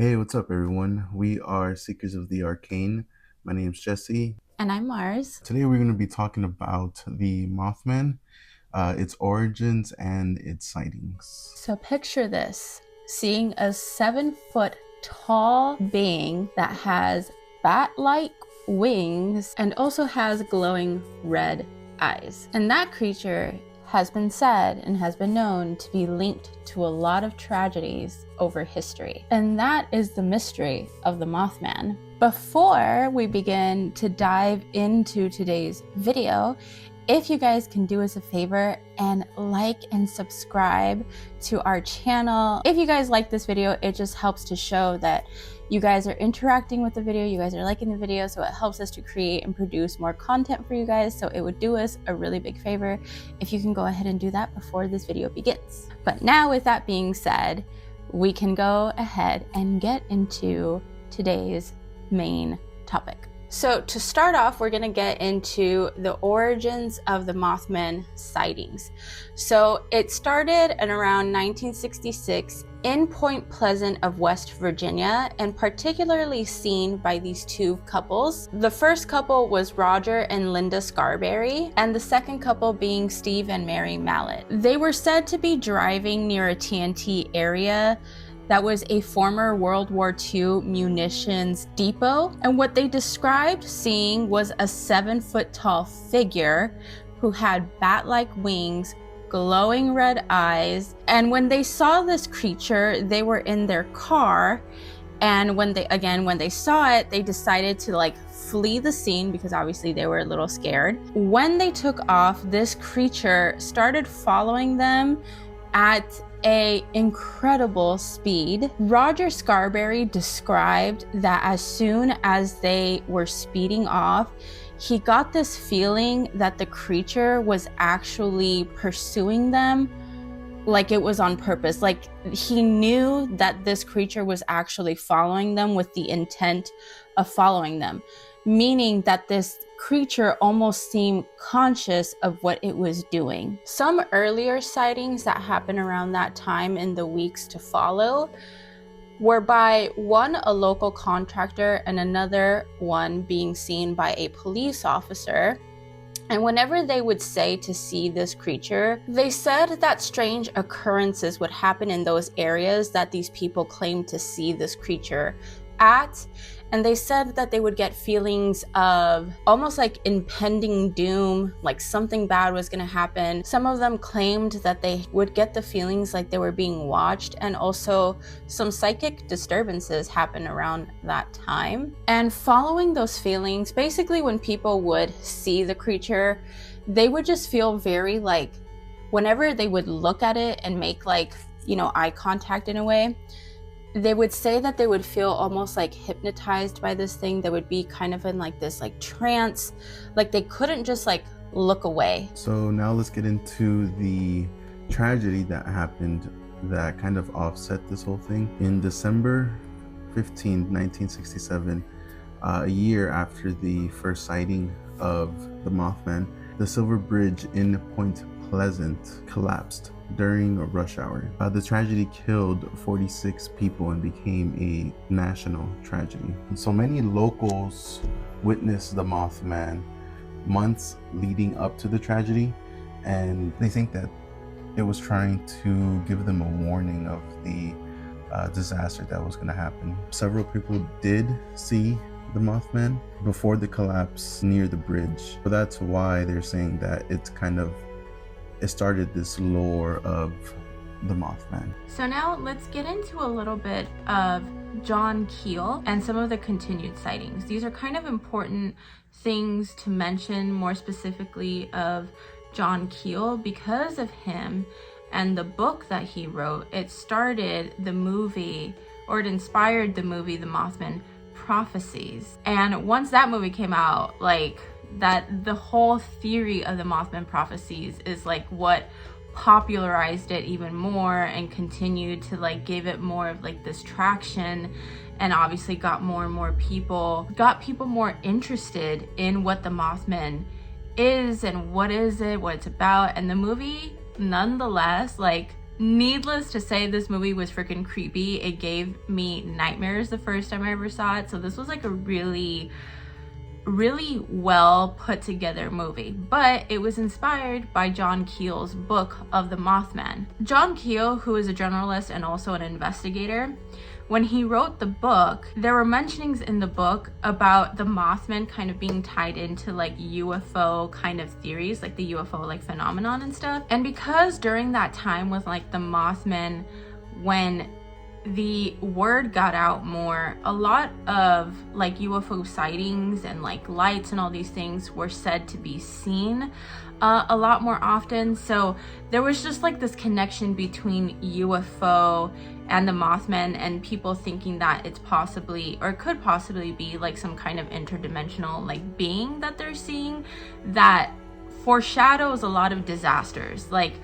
Hey, what's up, everyone? We are Seekers of the Arcane. My name's Jessy. And I'm Mars. Today, we're going to be talking about the Mothman, its origins, and its sightings. So picture this, seeing a 7-foot tall being that has bat-like wings and also has glowing red eyes. And that creature has been said and has been known to be linked to a lot of tragedies over history. And that is the mystery of the Mothman. Before we begin to dive into today's video, if you guys can do us a favor and like and subscribe to our channel. If you guys like this video, it just helps to show that you guys are interacting with the video, you guys are liking the video, so it helps us to create and produce more content for you guys. So it would do us a really big favor if you can go ahead and do that before this video begins. But now, with that being said, we can go ahead and get into today's main topic. So to start off, we're gonna get into the origins of the Mothman sightings. So it started in around 1966 in Point Pleasant of West Virginia, and particularly seen by these two couples. The first couple was Roger and Linda Scarberry, and the second couple being Steve and Mary Mallet. They were said to be driving near a TNT area that was a former World War II munitions depot. And what they described seeing was a 7-foot tall figure who had bat-like wings, glowing red eyes. And when they saw this creature, they were in their car. And when they saw it, they decided to flee the scene because obviously they were a little scared. When they took off, this creature started following them at an incredible speed. Roger Scarberry described that as soon as they were speeding off, he got this feeling that the creature was actually pursuing them, like it was on purpose. Like he knew that this creature was actually following them with the intent of following them, meaning that this creature almost seemed conscious of what it was doing. Some earlier sightings that happened around that time in the weeks to follow were by a local contractor and another one being seen by a police officer. And whenever they would say to see this creature, they said that strange occurrences would happen in those areas that these people claimed to see this creature at. And they said that they would get feelings of almost like impending doom, like something bad was going to happen. Some of them claimed that they would get the feelings like they were being watched, and also some psychic disturbances happened around that time. And following those feelings, basically when people would see the creature, they would just feel very whenever they would look at it and make eye contact in a way, they would say that they would feel almost hypnotized by this thing. They would be kind of in this trance, like they couldn't just look away. So now let's get into the tragedy that happened that kind of offset this whole thing. In December 15, 1967, a year after the first sighting of the Mothman, the Silver Bridge in Point Pleasant collapsed during a rush hour. The tragedy killed 46 people and became a national tragedy. And so many locals witnessed the Mothman months leading up to the tragedy, and they think that it was trying to give them a warning of the disaster that was going to happen. Several people did see the Mothman before the collapse near the bridge. So that's why they're saying that it started this lore of the Mothman. So now let's get into a little bit of John Keel and some of the continued sightings. These are kind of important things to mention, more specifically of John Keel, because of him and the book that he wrote. It started the movie, or it inspired the movie, The Mothman Prophecies. And once that movie came out, that the whole theory of the Mothman prophecies is what popularized it even more and continued to give it more of this traction, and obviously got more people more interested in what the Mothman is and what is it, what it's about. And the movie nonetheless Needless to say, this movie was freaking creepy. It gave me nightmares the first time I ever saw it. So this was like a really well put together movie, but it was inspired by John Keel's book of the Mothman. John Keel, who is a journalist and also an investigator, when he wrote the book, there were mentionings in the book about the Mothman kind of being tied into like UFO kind of theories, like the UFO like phenomenon and stuff. And because during that time with like the Mothman, when the word got out more, a lot of like UFO sightings and like lights and all these things were said to be seen a lot more often. So there was just like this connection between UFO and the Mothman, and people thinking that it's possibly or could possibly be like some kind of interdimensional like being that they're seeing that foreshadows a lot of disasters. Like,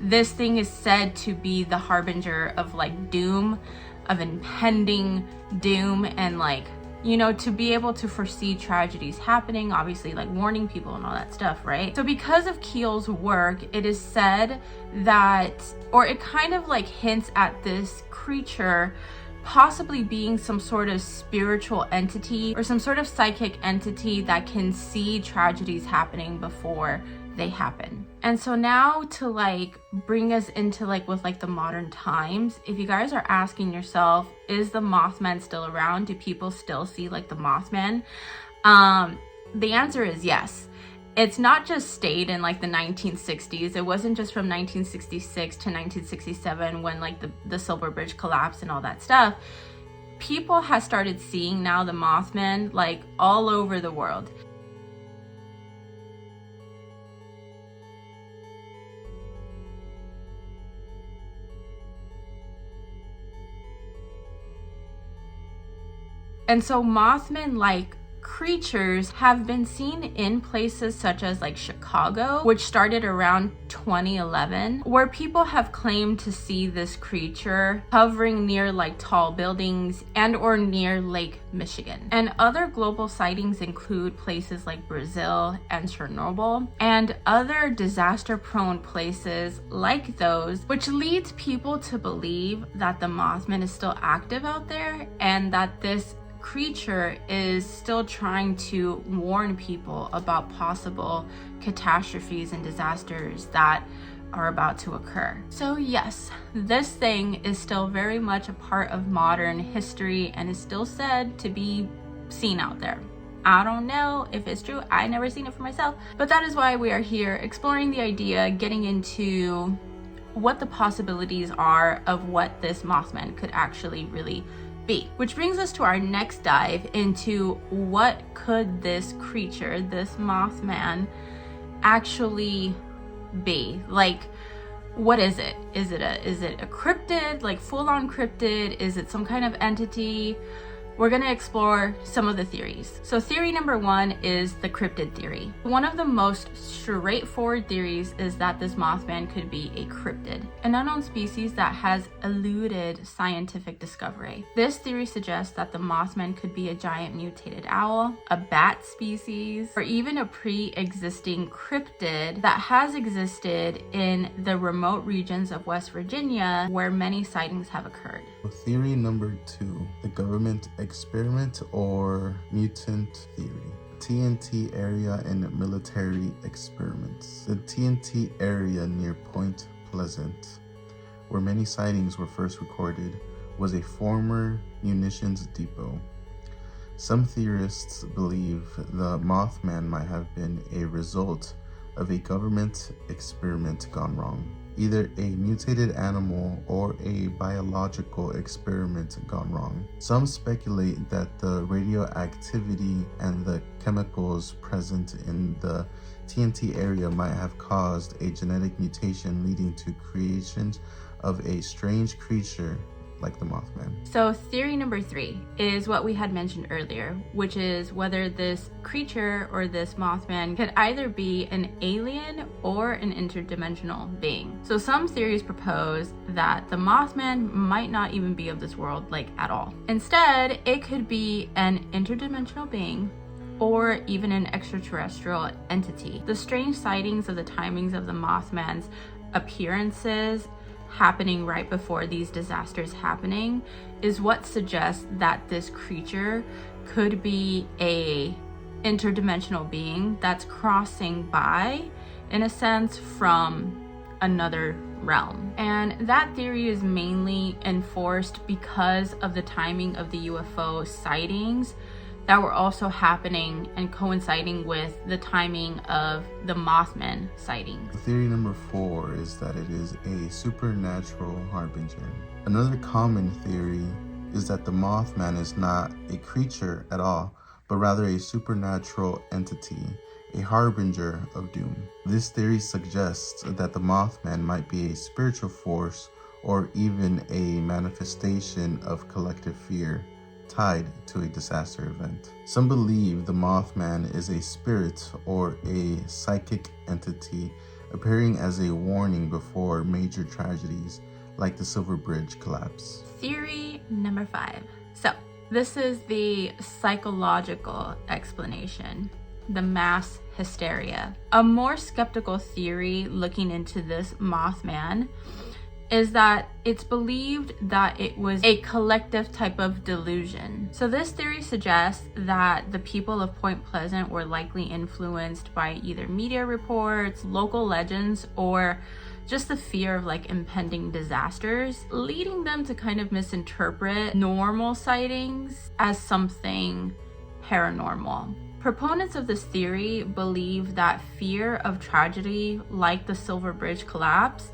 this thing is said to be the harbinger of like doom, of impending doom, and like, you know, to be able to foresee tragedies happening, obviously like warning people and all that stuff, right? So because of Keel's work, it is said that, or it kind of like hints at this creature possibly being some sort of spiritual entity or some sort of psychic entity that can see tragedies happening before they happen. And so now to like bring us into like with like the modern times, if you guys are asking yourself, is the Mothman still around? Do people still see like the Mothman? The answer is yes. It's not just stayed in like the 1960s. It wasn't just from 1966 to 1967 when like the Silver Bridge collapsed and all that stuff. People have started seeing now the Mothman like all over the world. And so Mothman like creatures have been seen in places such as like Chicago, which started around 2011, where people have claimed to see this creature hovering near like tall buildings and or near Lake Michigan. And other global sightings include places like Brazil and Chernobyl and other disaster-prone places like those, which leads people to believe that the Mothman is still active out there and that this creature is still trying to warn people about possible catastrophes and disasters that are about to occur. So yes, this thing is still very much a part of modern history and is still said to be seen out there. I don't know if it's true. I never seen it for myself, but that is why we are here exploring the idea, getting into what the possibilities are of what this Mothman could actually really be. Which brings us to our next dive into what could this creature, this Mothman, actually be. Like, what is it? Is it a cryptid, like full-on cryptid? Is it some kind of entity? We're gonna explore some of the theories. So theory number one is the cryptid theory. One of the most straightforward theories is that this Mothman could be a cryptid, an unknown species that has eluded scientific discovery. This theory suggests that the Mothman could be a giant mutated owl, a bat species, or even a pre-existing cryptid that has existed in the remote regions of West Virginia where many sightings have occurred. Theory number two, the government experiment or mutant theory. TNT area and military experiments. The TNT area near Point Pleasant, where many sightings were first recorded, was a former munitions depot. Some theorists believe the Mothman might have been a result of a government experiment gone wrong. Either a mutated animal or a biological experiment gone wrong. Some speculate that the radioactivity and the chemicals present in the TNT area might have caused a genetic mutation leading to creation of a strange creature like the Mothman. So theory number three is what we had mentioned earlier, which is whether this creature or this Mothman could either be an alien or an interdimensional being. So some theories propose that the Mothman might not even be of this world, like at all. Instead, it could be an interdimensional being or even an extraterrestrial entity. The strange sightings of the timings of the Mothman's appearances happening right before these disasters happening is what suggests that this creature could be a interdimensional being that's crossing by, in a sense, from another realm. And that theory is mainly enforced because of the timing of the UFO sightings that were also happening and coinciding with the timing of the Mothman sightings. Theory number 4 is that it is a supernatural harbinger. Another common theory is that the Mothman is not a creature at all, but rather a supernatural entity, a harbinger of doom. This theory suggests that the Mothman might be a spiritual force or even a manifestation of collective fear tied to a disaster event. Some believe the Mothman is a spirit or a psychic entity appearing as a warning before major tragedies like the Silver Bridge collapse. Theory number 5. So this is the psychological explanation, the mass hysteria. A more skeptical theory looking into this Mothman is that it's believed that it was a collective type of delusion. So this theory suggests that the people of Point Pleasant were likely influenced by either media reports, local legends, or just the fear of like impending disasters, leading them to kind of misinterpret normal sightings as something paranormal. Proponents of this theory believe that fear of tragedy like the Silver Bridge collapse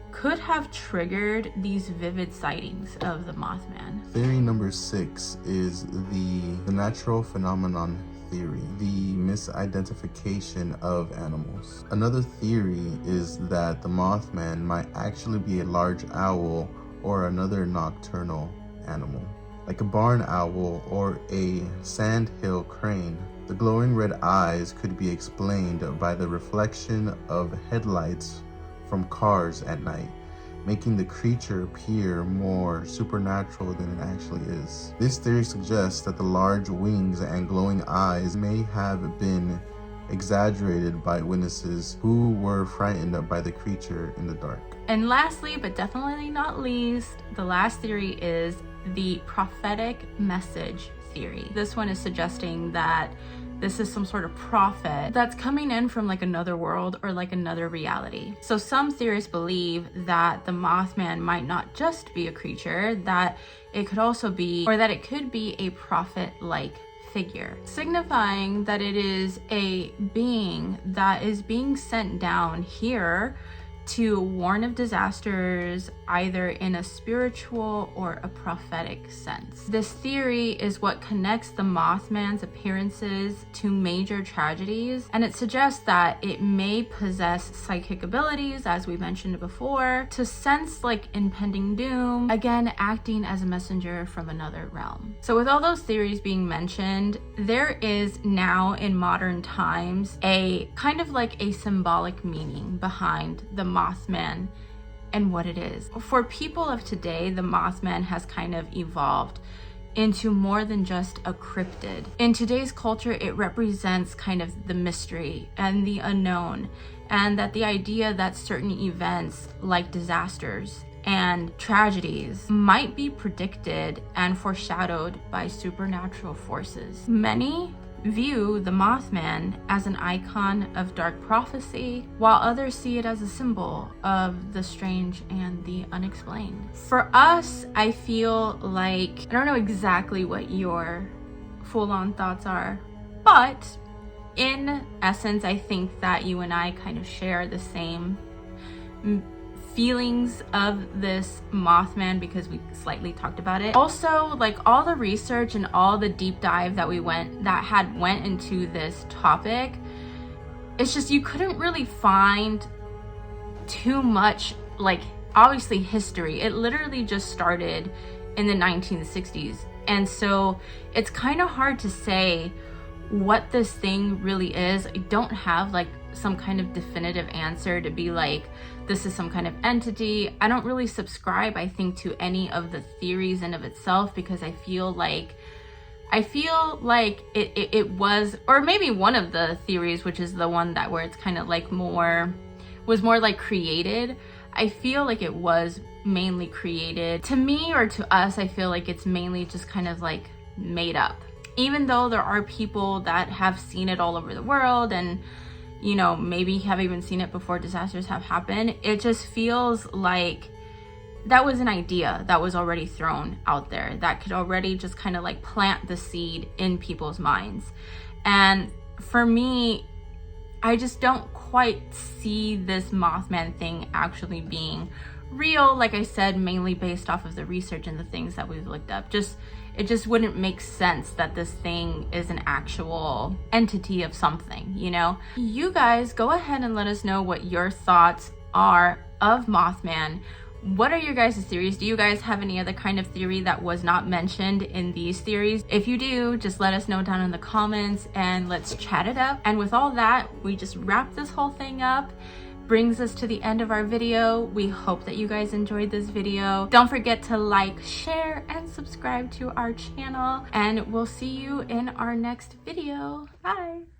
could have triggered these vivid sightings of the Mothman. Theory number 6 is the natural phenomenon theory, the misidentification of animals. Another theory is that the Mothman might actually be a large owl or another nocturnal animal, like a barn owl or a sandhill crane. The glowing red eyes could be explained by the reflection of headlights from cars at night, making the creature appear more supernatural than it actually is. This theory suggests that the large wings and glowing eyes may have been exaggerated by witnesses who were frightened by the creature in the dark. And lastly, but definitely not least, the last theory is the prophetic message theory. This one is suggesting that this is some sort of prophet that's coming in from like another world or like another reality. So some theorists believe that the Mothman might not just be a creature, that it could also be, or that it could be a prophet-like figure, signifying that it is a being that is being sent down here to warn of disasters, either in a spiritual or a prophetic sense. This theory is what connects the Mothman's appearances to major tragedies, and it suggests that it may possess psychic abilities, as we mentioned before, to sense like impending doom, again acting as a messenger from another realm. So with all those theories being mentioned, there is now in modern times a kind of like a symbolic meaning behind the Mothman and what it is. For people of today, the Mothman has kind of evolved into more than just a cryptid. In today's culture, it represents kind of the mystery and the unknown, and that the idea that certain events like disasters and tragedies might be predicted and foreshadowed by supernatural forces. Many view the Mothman as an icon of dark prophecy, while others see it as a symbol of the strange and the unexplained. For us, I feel like, I don't know exactly what your full-on thoughts are, but in essence, I think that you and I kind of share the same feelings of this Mothman because we slightly talked about it. Also, like all the research and all the deep dive that went into this topic, it's just you couldn't really find too much, like obviously history. It literally just started in the 1960s, and so it's kind of hard to say what this thing really is. I don't have like some kind of definitive answer to be like, this is some kind of entity. I don't really subscribe, I think, to any of the theories in of itself, because I feel like it was, or maybe one of the theories, which is the one that where it's kind of like was more like created. I feel like it was mainly created. To me, or to us, I feel like it's mainly just kind of like made up. Even though there are people that have seen it all over the world and, you know, maybe have even seen it before disasters have happened, it just feels like that was an idea that was already thrown out there that could already just kind of like plant the seed in people's minds. And for me, I just don't quite see this Mothman thing actually being real. Like I said, mainly based off of the research and the things that we've looked up. It just wouldn't make sense that this thing is an actual entity of something, you know? You guys go ahead and let us know what your thoughts are of Mothman. What are your guys' theories? Do you guys have any other kind of theory that was not mentioned in these theories? If you do, just let us know down in the comments and let's chat it up. And with all that, we just wrap this whole thing up. Brings us to the end of our video. We hope that you guys enjoyed this video. Don't forget to like, share, and subscribe to our channel. And we'll see you in our next video. Bye!